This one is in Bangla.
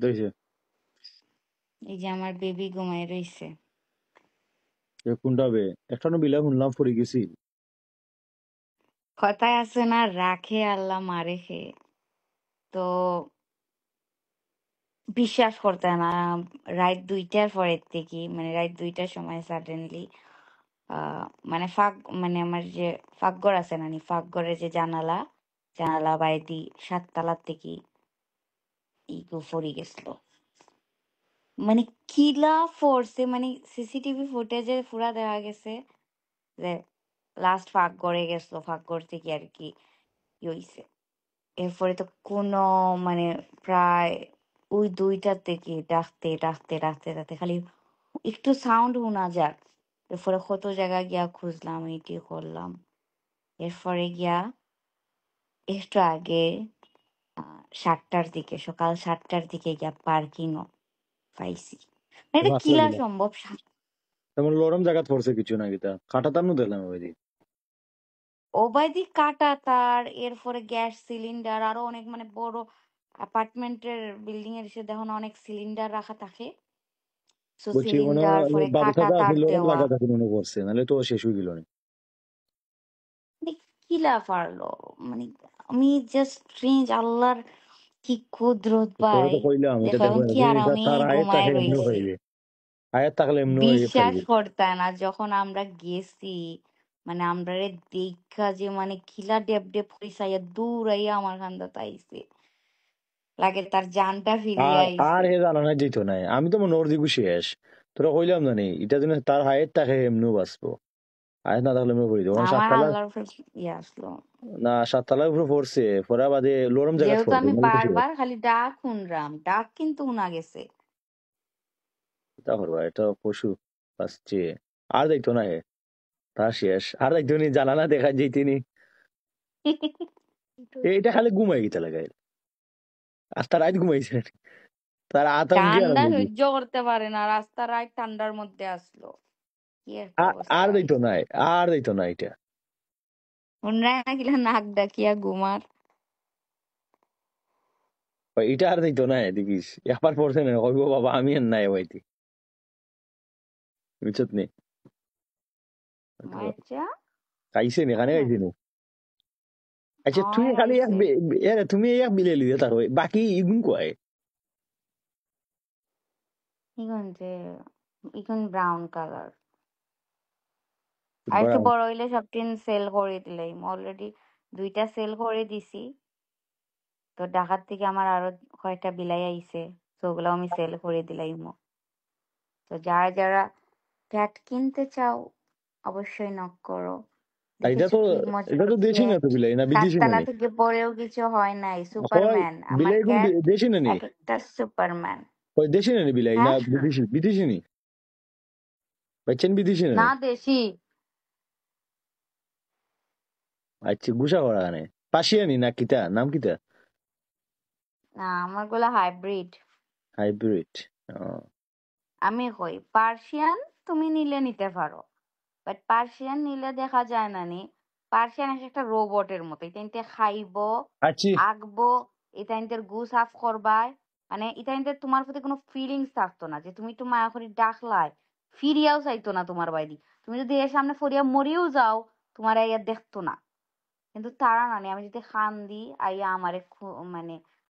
দেখছে এই যে আমার বেবি ঘুমাই রইছে। কোনটা বে একটা বিলা শুনলাম পড়ে গেছি। কথায় আছে না, রাখে আল্লাহ মারে খে। তো বিশ্বাস করতে না, রাত 2টার পরের থেকে, মানে রাত 2টার সময় সাডেনলি মানে মানে আমার যে ফাঁকঘর আছে না, ফাঁকঘরের যে জানালা, জানালা বাইদি 7 তলার থেকে ইগো ফরি গেছিল। মানে কিলা ফোর্সে, মানে সিসিটিভি ফুটেজে পুরা দেখা গেছে যে লাস্ট ফাঁকঘরে গেছিল, ফাঁকঘর থেকে আর কি হইছে। এরপরে তো কোনো মানে প্রায় ওই 2টার থেকে ডাকতে ডাকতে ডাকতে ডাকতে খালি একটু সাউন্ড শোনা যাক। এরপরে কত জায়গা গিয়া খুঁজলাম, এটি করলাম। এরপরে গিয়া একটু আগে 7টার দিকে, সকাল 7টার দিকে গিয়া পার্কিংও পাইছি। মানে এটা মাত্র কিলা দিলা সম্ভব? তেমন লরম জায়গা পড়ছে কিছু না গীতা খাটা তার দেখলাম ওই দিন। ওবায়দি কাটা তার, এরপরে গ্যাস সিলিন্ডার, আরো অনেক মানে বড় অ্যাপার্টমেন্টের বিল্ডিং এর এসে দেখো না অনেক সিলিন্ডার রাখা থাকে। সো বলছি মনে সিলিন্ডার পরে বাবু কাটা সাদা তার আছে লরম দেওয়া। জায়গা থাকে মনে করছে নাহলে তো শেষ হয়ে গেল না। মানে কিলা পারলো, মানে আমি জাস্ট স্ট্রেঞ্জ, আল্লাহর কি কুদরত তোরে ভাই। তো কইলাম এটা দেখো দেখো এখন কি যে এটা আরামে তার আয়ের ঘুমায় তাকে এমনি রইছি। পাইবে, আয়ের থাকলে এমনি বিশ্বাস পাইবে। করতে না, যখন আমরা গেছি মানে আমরা দেখা যে মানে খিলা ডেপ ডেপ হইসাইয়া দূরাইয়া আমার খান্দা তাইছে, লাগে তার জানটা ফিরিয়া আর আর আইছে। হে জানা নাই যেত নাই আমি তো মনে ওর দিকে শেষ। তোরা কইলাম জানি এটা যেন তার হায়ের তাকে এমনিও বাঁচবো, আয়ের না থাকলে এমনি পড়ে যাবো কারণ আমার 7 তলা। আল্লাহর উপর ইয়ে আসলো। না 7 তলার উপরে পড়ছে পড়া বাদে লরম জায়গা যেহেতু পড়বে আমি নাহলে তো শেষ। বারবার খালি ডাক শুনলাম, ডাক কিন্তু উনা গেছে। তা করবা এটা পশু আসছে। আর যাইতো না হে, তা শেষ আর যাইতো নি জানালা দেখা যাইতেনি। এইটা খালি ঘুমাই গিতে লাগাই আর তার রাত ঘুমাইছে তার আতঙ্কে আর ঠান্ডা নাকি। সহ্য করতে পারে না, রাস্তার রাত ঠান্ডার মধ্যে আসলো, কি একটা অবস্থা আর যাইতো হয়েছে। নাই, আর যাইতো না এটা। উনরাই নাকিলা নাক ডাকিয়া ঘুমার। এটা আর যাইতো না দেখিস একবার পড়ছে না কইব বাবা আমি আর নাই হইতি বুঝছত নি। আচ্ছা। খাইছে নি এখানে খাইছে নি। আচ্ছা তুই হয় খালি আইছে। তুমি এক বিলে লিয়ে তার বাকি ইগুন কয়। ইখন যে ইখন ব্রাউন কালার। আর একটু বড় হইলে সব টিন সেল করে দিলাম, অলরেডি 2টা সেল করে দিছি। তো ঢাকার থেকে আমার আরো কয়েকটা বিলাই আইছে, তো ওগুলো আমি সেল করে দিলাম। তো যারা যারা ফ্ল্যাট কিনতে চাও অবশ্যই নক করো। এটা দেখেছো তো কি মজার এটা তো দেশি না ফ্ল্যাট, তো বিলাই না বিদেশি না 7 তলা নি। থেকে পরেও কিছু হয় নাই, হয় সুপারম্যান আমার বিলাই কোন ক্যাট, দেশি না নি। এক একটা সুপারম্যান। হয় দেশি না নি বিলাই না হ্যাঁ, বিদেশি বিদেশি নি বাচ্চান বিদেশি না না নি। দেশি। আচ্ছা গুসা করা গানে পাশিয়ানি না কিতা নাম কিতা। না, আমার গুলা হাইব্রিড। হাইব্রিড। আমি কই পার্সিয়ান তুমি নিলে নিতে পারো, বাট পার্সিয়ান নিলে দেখা যায় না পার্সিয়ান একটা রোবটের মতো, এটা নিতে খাইবো, আচ্ছি আঁকবো, এটা নিতে গু সাফ করবাই, মানে এটা নিতে তোমার প্রতি কোনো ফিলিংস থাকতো না, যে তুমি একটু মায়া করে ডাকলাই ফিরিয়াও চাইতো না তোমার বাইরে। তুমি যদি এর সামনে ফরিয়া মরিও যাও, তোমার আইয়া দেখতো না। কিন্তু তারা না, আমি যদি খান দি আইয়া আমারে মানে